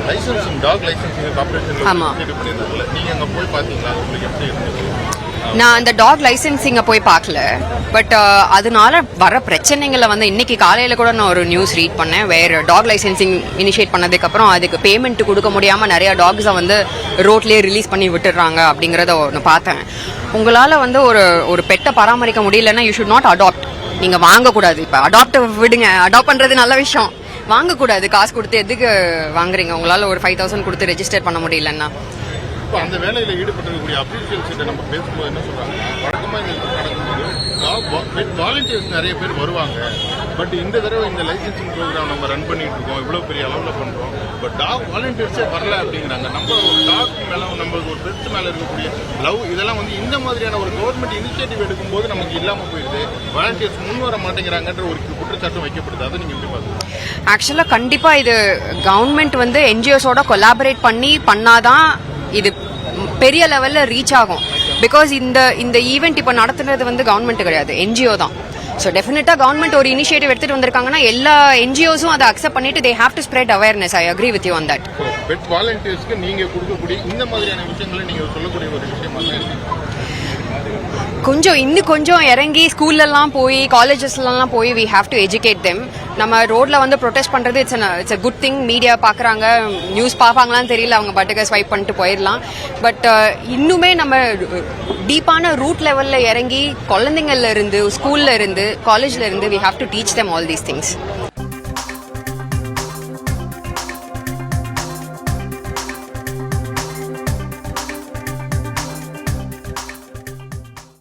Licensing talk licensing கார்ப்பரேஷன்ல நீங்க அங்க போய் பாத்தீங்களா? உங்களுக்கு எப்படி இருந்துச்சு? நான் அந்த டாக் லைசன்சிங்கை போய் பார்க்கல. பட் அதனால வர பிரச்சனைகளை வந்து இன்னைக்கு காலையில் கூட நான் ஒரு நியூஸ் ரீட் பண்ணேன். வேறு டாக் லைசன்சிங் இனிஷியேட் பண்ணதுக்கப்புறம் அதுக்கு பேமெண்ட் கொடுக்க முடியாமல் நிறையா டாக்ஸை வந்து ரோட்லேயே ரிலீஸ் பண்ணி விட்டுடுறாங்க அப்படிங்கிறத ஒன்று பார்த்தேன். உங்களால் வந்து ஒரு பெட்டை பராமரிக்க முடியலன்னா யூ ஷுட் நாட் அடாப்ட். நீங்கள் வாங்கக்கூடாது. இப்போ அடாப்ட் விடுங்க, அடாப்ட் பண்ணுறது நல்ல விஷயம். வாங்கக்கூடாது. காசு கொடுத்து எதுக்கு வாங்குறீங்க? உங்களால் ஒரு 5,000 கொடுத்து ரெஜிஸ்டர் பண்ண முடியலன்னா. இப்போ அந்த வேலையில் ஈடுபட்டிருக்கக்கூடிய அஃபீஷியல்ஸ் கிட்ட நம்ம பேசும்போது என்ன சொல்றாங்க, வழக்கமாக இந்த நடக்கும்போது வாலண்டியர்ஸ் நிறைய பேர் வருவாங்க. பட் இந்த தடவை இந்த லைசன்சிங் ப்ரோக்ராம் நம்ம ரன் பண்ணிட்டு இருக்கோம், இவ்வளோ பெரிய அளவில் பண்ணுறோம், பட் டாக் வாலண்டியர்ஸே வரல அப்படிங்கிறாங்க. நம்ம ஒரு டாக் மேலே நம்மளுக்கு ஒரு பெட்ஸ் மேலே இருக்கக்கூடிய லவ் இதெல்லாம் வந்து இந்த மாதிரியான ஒரு கவர்மெண்ட் இனிஷியேட்டிவ் எடுக்கும்போது நமக்கு இல்லாமல் போயிடுது. வாலண்டியர்ஸ் முன் வர மாட்டேங்கிறாங்கன்ற ஒரு குற்றச்சாட்டும் வைக்கப்படுது. அதை நீங்கள் எப்படி பார்க்குறீங்க? ஆக்சுவலாக கண்டிப்பாக இது கவர்மெண்ட் வந்து என்ஜிஓஸோட கொலாபரேட் பண்ணாதான் இது பெரிய லெவல்ல ரீச் ஆகும். பிகாஸ் இந்த ஈவெண்ட் இப்போ நடத்துறது வந்து கவர்மெண்ட் கிடையாது, என்ஜிஓ தான். ஸோ டெஃபினட்டா கவர்மெண்ட் ஒரு இனிஷியேட்டிவ் எடுத்துட்டு வந்திருக்காங்கன்னா எல்லா என்ஜிஓஸும் அதை அக்செப்ட் பண்ணிட்டு they have to spread awareness. I agree with you on that. But வாலண்டியர்ஸ்க்கு நீங்க கொடுக்கக்கூடிய இந்த மாதிரியான விஷயங்களை நீங்க சொல்லக்கூடிய ஒரு விஷயமா இன்னும் கொஞ்சம் இறங்கி ஸ்கூல்லலாம் போய் காலேஜஸ்லாம் போய் we have to educate them. நம்ம ரோட்ல வந்து ப்ரொடெஸ்ட் பண்றது it's a good thing. Media பாக்குறாங்க, நியூஸ் பார்ப்பாங்களான்னு தெரியல, அவங்க பாட்டுக்கு ஸ்வைப் பண்ணிட்டு போயிடலாம். பட் இன்னுமே நம்ம டீப்பான ரூட் லெவல்ல இறங்கி குழந்தைங்கள்ல இருந்து, ஸ்கூல்ல இருந்து, காலேஜ்ல இருந்து we have to teach them all these things.